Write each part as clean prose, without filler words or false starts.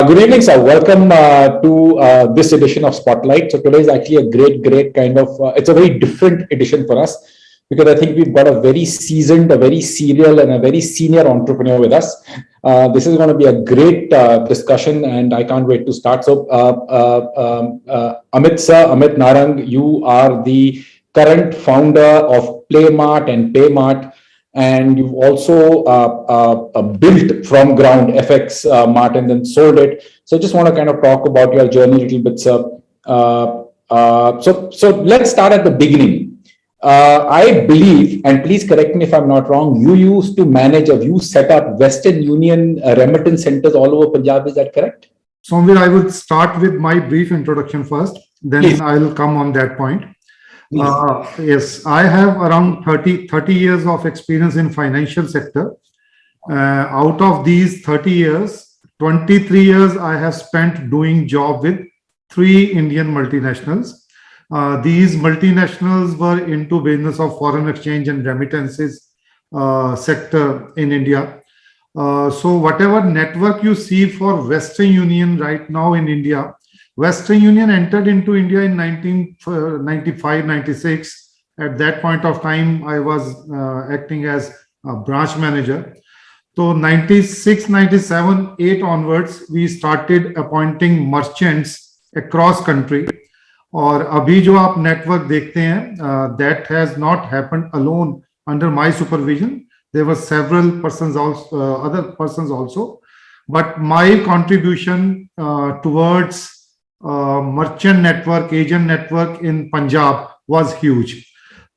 Good evening, sir. Welcome to this edition of Spotlight. So today is actually a great kind of, it's a very different edition for us because I think we've got a very seasoned, a very serial and a very senior entrepreneur with us. This is going to be a great discussion and I can't wait to start. So Amit Narang, you are the current founder of Playmart and Paymart. And you've also built from ground FX Mart and then sold it. So I just want to kind of talk about your journey a little bit, sir. So let's start at the beginning. I believe, and please correct me if I'm not wrong, you used to manage, you set up Western Union remittance centers all over Punjab. Is that correct? Somveer, I will start with my brief introduction first, then please. I'll come on that point. Yes, I have around 30 years of experience in financial sector. Out of these 30 years, 23 years I have spent doing job with 3 Indian multinationals. These multinationals were into business of foreign exchange and remittances sector in India. So whatever network you see for Western Union right now in India, Western Union entered into India in 1995-96. At that point of time, I was acting as a branch manager. So 96, 97, 8 onwards, we started appointing merchants across country. और अभी जो आप network देखते हैं, that has not happened alone under my supervision. There were several persons also, other persons also, but my contribution towards merchant network, agent network in Punjab was huge.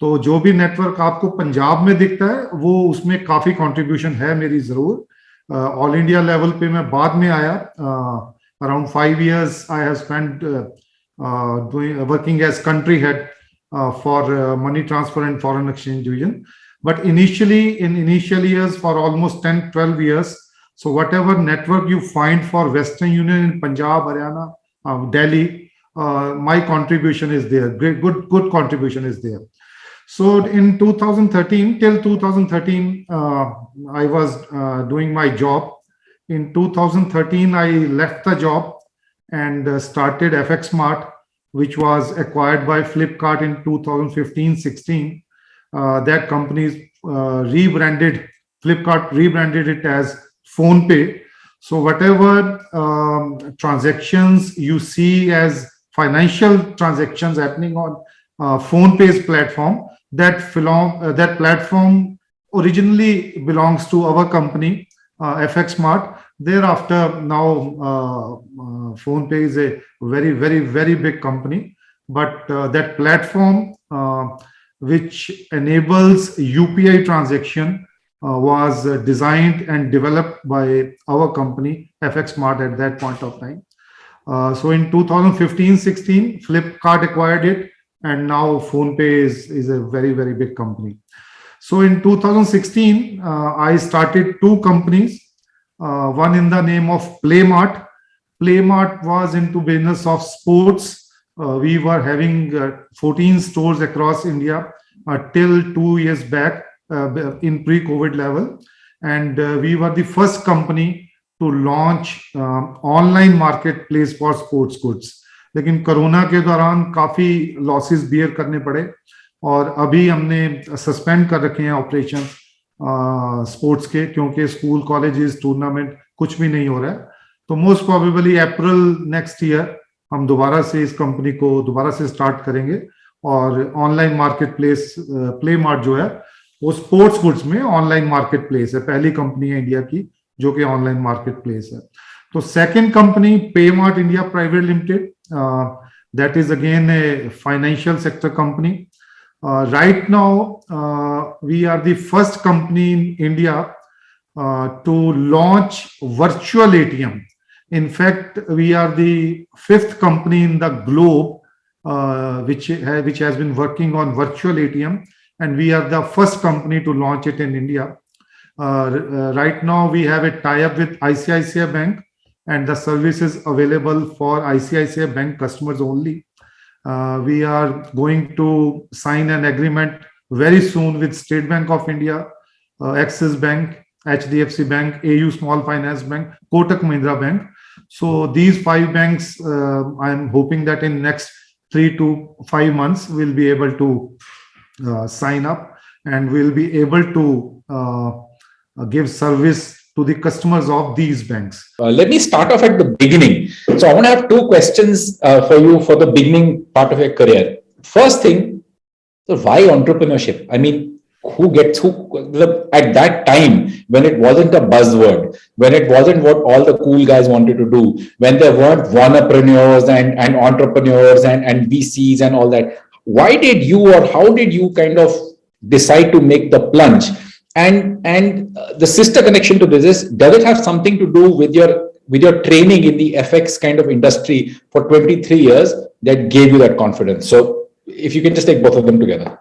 तो जो भी network आपको पंजाब में दिखता है वो उसमें काफी contribution है मेरी जरूर. All India level पे मैं बाद में आया. Around 5 years I have spent working as country head for money transfer and foreign exchange division. But initially, in initial years, for almost 10-12 years, so whatever network you find for Western Union in Punjab, Haryana, Delhi, my contribution is there. Good contribution is there. So in 2013, till 2013, I was doing my job. In 2013, I left the job and started FX Mart, which was acquired by Flipkart in 2015-16. That company rebranded, Flipkart rebranded it as PhonePe. So whatever transactions you see as financial transactions happening on PhonePe's platform, that platform originally belongs to our company, FX Mart. Thereafter, now PhonePe is a very big company, but that platform which enables UPI transaction was designed and developed by our company, FX Mart, at that point of time. So in 2015-16, Flipkart acquired it, and now PhonePe is a very big company. So in 2016, I started 2 companies, one in the name of Playmart. Playmart was into business of sports. We were having 14 stores across India till 2 years back in pre-COVID level. And we were the first company to launch online marketplace for sports goods. लेकिन corona के दौरान काफी losses beer करने पड़े और अभी हमने suspend कर रखे हैं ऑपरेशन स्पोर्ट्स के, क्योंकि स्कूल कॉलेजेस टूर्नामेंट कुछ भी नहीं हो रहा है. तो मोस्ट प्रोबेबली अप्रैल नेक्स्ट ईयर हम दोबारा से इस कंपनी को दोबारा से स्टार्ट करेंगे और ऑनलाइन मार्केट प्लेस प्लेमार्ट जो है वो स्पोर्ट्स गुड्स में ऑनलाइन मार्केट प्लेस है. पहली कंपनी है इंडिया की जो कि ऑनलाइन मार्केट प्लेस है. तो second company Paymart India private limited, that is again a financial sector company. Right now we are the first company in India to launch virtual ATM. In fact, we are the 5th company in the globe which has been working on virtual ATM, and we are the first company to launch it in India. Right now, we have a tie-up with ICICI Bank, and the service is available for ICICI Bank customers only. We are going to sign an agreement very soon with State Bank of India, Axis Bank, HDFC Bank, AU Small Finance Bank, Kotak Mahindra Bank. So these 5 banks, I'm hoping that in next 3 to 5 months we'll be able to sign up and we'll be able to give service to the customers of these banks. Let me start off at the beginning. So I want to have two questions for you for the beginning part of your career. First thing, so why entrepreneurship? I mean, at that time when it wasn't a buzzword, when it wasn't what all the cool guys wanted to do, when there weren't entrepreneurs and entrepreneurs and VCs and all that, why did you or how did you kind of decide to make the plunge? And the sister connection to this is, does it have something to do with your training in the FX kind of industry for 23 years that gave you that confidence? So if you can just take both of them together.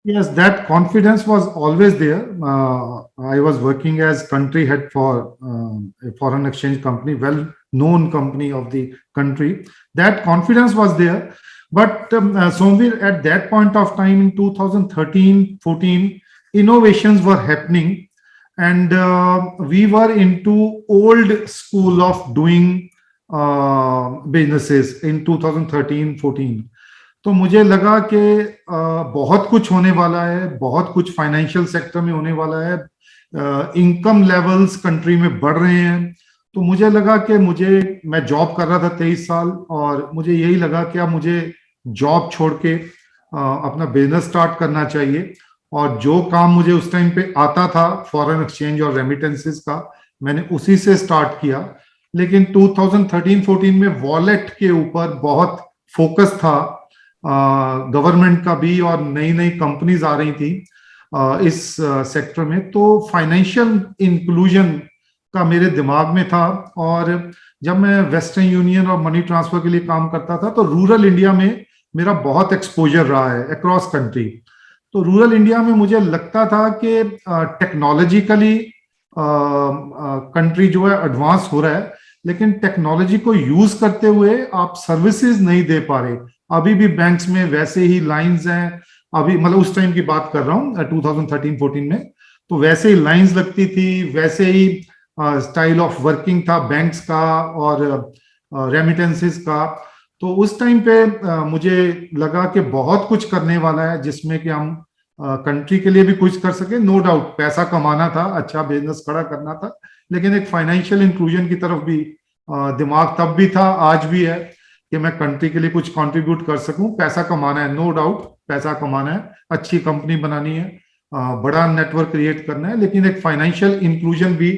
Yes, that confidence was always there. I was working as country head for a foreign exchange company, well-known company of the country. That confidence was there. But Somveer, at that point of time in 2013-14, innovations were happening, and we were into old school of doing businesses in 2013-14. तो मुझे लगा कि बहुत कुछ होने वाला है, बहुत कुछ फाइनेंशियल सेक्टर में होने वाला है, इनकम लेवल्स कंट्री में बढ़ रहे हैं. तो मुझे लगा कि मैं जॉब कर रहा था 23 साल और मुझे यही लगा कि अब मुझे जॉब छोड़ के अपना बिजनेस स्टार्ट करना चाहिए. और जो काम मुझे उस टाइम पे आता था फॉरेन एक्सचेंज और रेमिटेंसेस का, मैंने उसी से स्टार्ट किया. लेकिन 2013-14 में वॉलेट के ऊपर बहुत फोकस था गवर्नमेंट का भी, और नई नई कंपनीज आ रही थी इस सेक्टर में. तो फाइनेंशियल इंक्लूजन का मेरे दिमाग में था. और जब मैं वेस्टर्न यूनियन और मनी ट्रांसफर के लिए काम करता था तो रूरल इंडिया में मेरा बहुत एक्सपोजर रहा है अक्रॉस कंट्री. तो रूरल इंडिया में मुझे लगता था कि टेक्नोलॉजिकली कंट्री जो है एडवांस हो रहा है, लेकिन टेक्नोलॉजी को यूज करते हुए आप सर्विसेज नहीं दे पा रहे. अभी भी बैंक्स में वैसे ही लाइंस हैं, अभी मतलब उस टाइम की बात कर रहा हूँ 2013-14 में, तो वैसे ही लाइंस लगती थी, वैसे ही स्टाइल ऑफ वर्किंग था बैंक्स का और रेमिटेंसेस का. तो उस टाइम पे मुझे लगा कि बहुत कुछ करने वाला है जिसमें कि हम कंट्री के लिए भी कुछ कर सके. नो डाउट पैसा कमाना था, अच्छा बिजनेस खड़ा करना था, लेकिन एक फाइनेंशियल इंक्लूजन की तरफ भी दिमाग तब भी था, आज भी है कि मैं कंट्री के लिए कुछ कंट्रीब्यूट कर सकूं. पैसा कमाना है, नो डाउट पैसा कमाना है, अच्छी कंपनी बनानी है, बड़ा नेटवर्क क्रिएट करना है, लेकिन एक फाइनेंशियल इंक्लूजन भी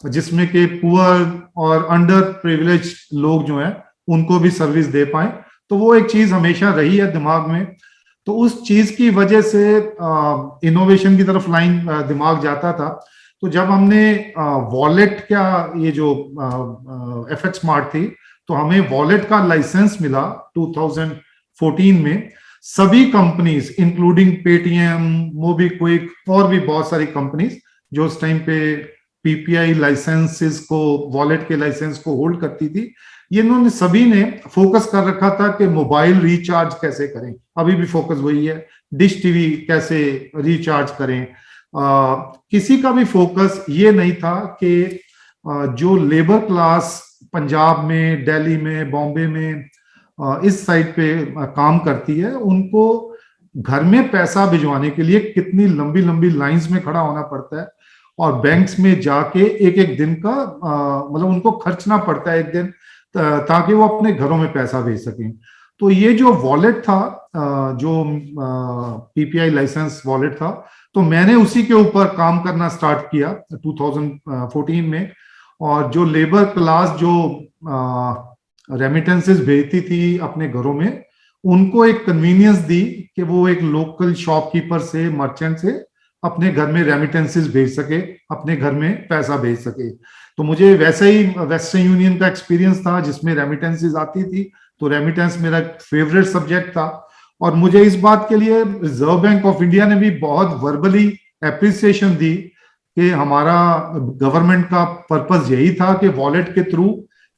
जिसमें कि पुअर और अंडर प्रिविलेज लोग जो हैं उनको भी सर्विस दे पाए. तो वो एक चीज हमेशा रही है दिमाग में. तो उस चीज की वजह से इनोवेशन की तरफ लाइन दिमाग जाता था. तो जब हमने वॉलेट का ये जो FX Mart थी, तो हमें वॉलेट का लाइसेंस मिला 2014 में. सभी कंपनीज इंक्लूडिंग पेटीएम, मोबीक्विक और भी बहुत सारी कंपनीज जो उस टाइम पे PPI लाइसेंसेस को, वॉलेट के लाइसेंस को होल्ड करती थी, ये इन्होंने सभी ने फोकस कर रखा था कि मोबाइल रिचार्ज कैसे करें. अभी भी फोकस वही है, डिश टीवी कैसे रिचार्ज करें. किसी का भी फोकस ये नहीं था कि जो लेबर क्लास पंजाब में, दिल्ली में, बॉम्बे में इस साइड पे काम करती है, उनको घर में पैसा भिजवाने के लिए कितनी लंबी लंबी लाइंस में खड़ा होना पड़ता है और बैंक्स में जाके एक एक दिन का मतलब उनको खर्चना पड़ता है एक दिन, ताकि वो अपने घरों में पैसा भेज सकें. तो ये जो वॉलेट था, जो PPI लाइसेंस वॉलेट था, तो मैंने उसी के ऊपर काम करना स्टार्ट किया 2014 में. और जो लेबर क्लास जो रेमिटेंसेस भेजती थी अपने घरों में, उनको एक कन्वीनियंस दी कि वो एक लोकल शॉपकीपर से, मर्चेंट से अपने घर में रेमिटेंसेस भेज सके, अपने घर में पैसा भेज सके. तो मुझे वैसे ही वेस्टर्न यूनियन का एक्सपीरियंस था जिसमें रेमिटेंसेस आती थी, तो रेमिटेंस मेरा फेवरेट सब्जेक्ट था. और मुझे इस बात के लिए रिजर्व बैंक ऑफ इंडिया ने भी बहुत वर्बली एप्रिसिएशन दी कि हमारा गवर्नमेंट का पर्पस यही था कि वॉलेट के थ्रू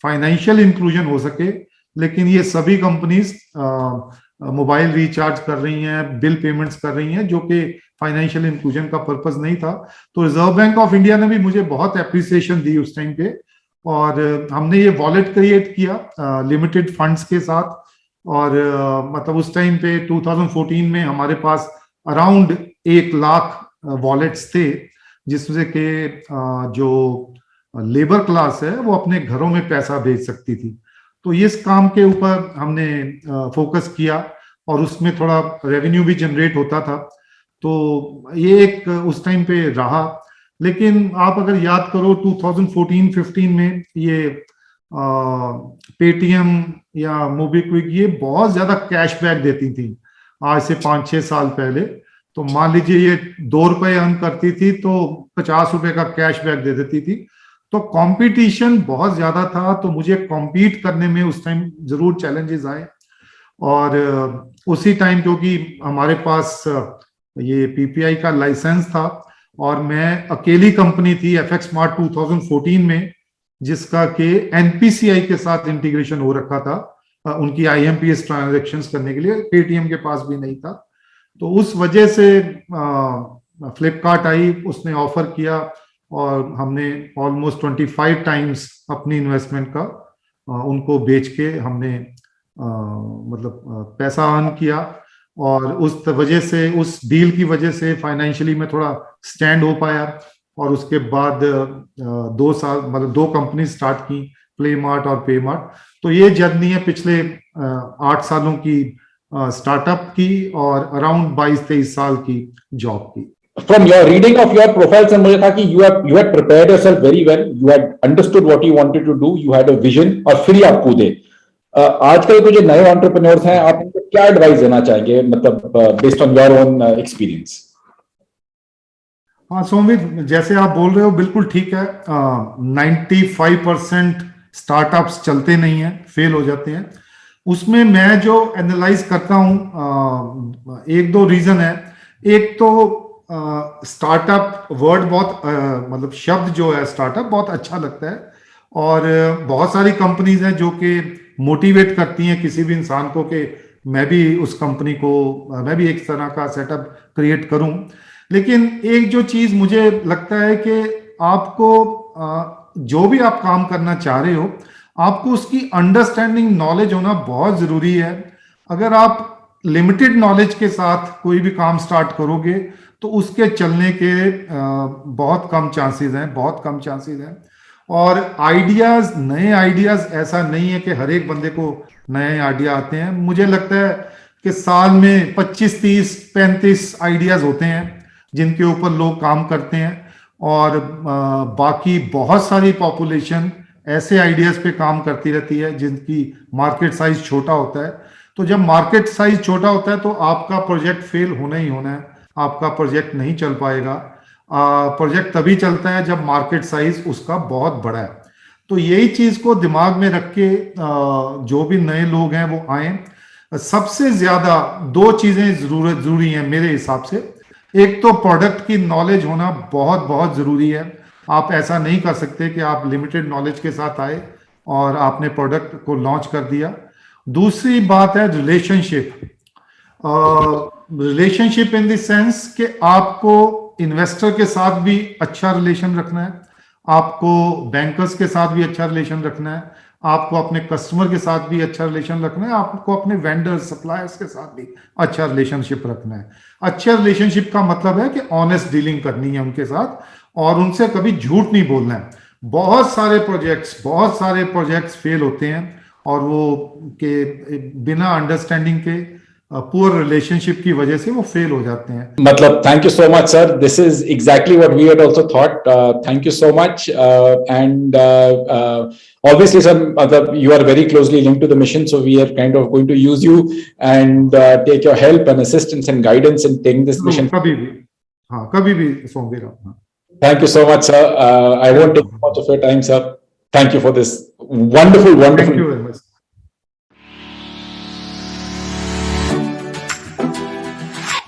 फाइनेंशियल इंक्लूजन हो सके. लेकिन ये सभी कंपनीज मोबाइल रिचार्ज कर रही हैं, बिल पेमेंट्स कर रही हैं, जो कि फाइनेंशियल इंक्लूजन का पर्पस नहीं था। तो रिजर्व बैंक ऑफ इंडिया ने भी मुझे बहुत एप्रिसिएशन दी उस टाइम पे, और हमने ये वॉलेट क्रिएट किया लिमिटेड फंड्स के साथ। और मतलब उस टाइम पे 2014 में हमारे पास अराउंड 1 लाख वॉलेट्स थे, जिसमें के जो लेबर क्लास है वो अपने घरों में पैसा भेज सकती थी। तो इस काम के ऊपर हमने फोकस किया, और उसमें थोड़ा रेवेन्यू भी जनरेट होता था। तो ये एक उस टाइम पे रहा। लेकिन आप अगर याद करो 2014-15 में ये पेटीएम या मोबीक्विक ये बहुत ज्यादा कैशबैक देती थी, आज से 5-6 साल पहले। तो मान लीजिए ये 2 रुपए अर्न करती थी तो 50 रुपए का कैशबैक दे देती थी। तो कंपटीशन बहुत ज्यादा था, तो मुझे कॉम्पीट करने में उस टाइम जरूर चैलेंजेस आए। और उसी टाइम क्योंकि हमारे पास ये पीपीआई का लाइसेंस था, और मैं अकेली कंपनी थी एफएक्स स्मार्ट 2014 में, जिसका के एनपीसीआई के साथ इंटीग्रेशन हो रखा था उनकी आईएमपीएस ट्रांजैक्शंस करने के लिए, पेटीएम के पास भी नहीं था। तो उस वजह से फ्लिपकार्ट आई, उसने ऑफर किया, और हमने ऑलमोस्ट 25 टाइम्स अपनी इन्वेस्टमेंट का उनको बेच के हमने मतलब पैसा अर्न किया। और उस वजह से, उस डील की वजह से फाइनेंशियली मैं थोड़ा स्टैंड हो पाया। और उसके बाद 2 साल मतलब 2 कंपनी स्टार्ट की, प्ले मार्ट और पे मार्ट। तो ये जर्नी है पिछले 8 सालों की स्टार्टअप की, और अराउंड 22-23 साल की जॉब की। From your reading of your profile, sir, मुझे था कि you had prepared yourself very well, you had understood what you wanted to do, you had a vision, और फिर ही आप कूदे। आजकल के जो नए एंटरप्रेन्योर्स हैं, आप उनको क्या एडवाइस देना चाहेंगे, मतलब based on your own experience? हाँ सोमवीर, जैसे आप बोल रहे हो बिल्कुल ठीक है। 95% स्टार्टअप्स चलते नहीं हैं, फेल हो जाते हैं। उसमें मैं जो एनालाइज करता हूँ 1-2 रीजन है। एक तो स्टार्टअप वर्ड बहुत मतलब शब्द जो है स्टार्टअप बहुत अच्छा लगता है, और बहुत सारी कंपनीज हैं जो कि मोटिवेट करती हैं किसी भी इंसान को कि मैं भी उस कंपनी को, मैं भी एक तरह का सेटअप क्रिएट करूं। लेकिन एक जो चीज मुझे लगता है कि आपको जो भी आप काम करना चाह रहे हो, आपको उसकी अंडरस्टैंडिंग नॉलेज होना बहुत जरूरी है। अगर आप लिमिटेड नॉलेज के साथ कोई भी काम स्टार्ट करोगे तो उसके चलने के बहुत कम चांसेस हैं, बहुत कम चांसेस हैं। और आइडियाज, नए आइडियाज, ऐसा नहीं है कि हर एक बंदे को नए आइडिया आते हैं। मुझे लगता है कि साल में 25, 30, 35 आइडियाज होते हैं जिनके ऊपर लोग काम करते हैं, और बाकी बहुत सारी पॉपुलेशन ऐसे आइडियाज पे काम करती रहती है जिनकी मार्केट साइज छोटा होता है। तो जब मार्केट साइज छोटा होता है तो आपका प्रोजेक्ट फेल होना ही होना है, आपका प्रोजेक्ट नहीं चल पाएगा। प्रोजेक्ट तभी चलता है जब मार्केट साइज उसका बहुत बड़ा है। तो यही चीज को दिमाग में रख के जो भी नए लोग हैं वो आए। सबसे ज्यादा 2 चीजें जरूरी हैं मेरे हिसाब से। एक तो प्रोडक्ट की नॉलेज होना बहुत बहुत जरूरी है। आप ऐसा नहीं कर सकते कि आप लिमिटेड नॉलेज के साथ आए और आपने प्रोडक्ट को लॉन्च कर दिया। दूसरी बात है relationship. Relationship in the sense कि आपको इन्वेस्टर के साथ भी अच्छा रिलेशन रखना है, आपको बैंकर्स के साथ भी अच्छा रिलेशन रखना है, आपको अपने कस्टमर के साथ भी अच्छा रिलेशन रखना है, आपको अपने वेंडर्स, सप्लायर्स के साथ भी अच्छा रिलेशनशिप रखना है। अच्छा रिलेशनशिप का मतलब है कि ऑनेस्ट डीलिंग करनी है उनके साथ, और उनसे कभी झूठ नहीं बोलना है। बहुत सारे प्रोजेक्ट्स फेल होते हैं, और वो के बिना अंडरस्टैंडिंग के, पुअर रिलेशनशिप की वजह से वो फेल हो जाते हैं। मतलब thank you so much sir, this is exactly what we had also thought. Thank you so much, and obviously sir, you are very closely linked to the mission, so we are kind of going to use you and take your help and assistance and guidance in taking this mission. कभी भी Somvir. Thank you so much sir, I won't take much of your time sir. Thank you for this wonderful Thank you very much.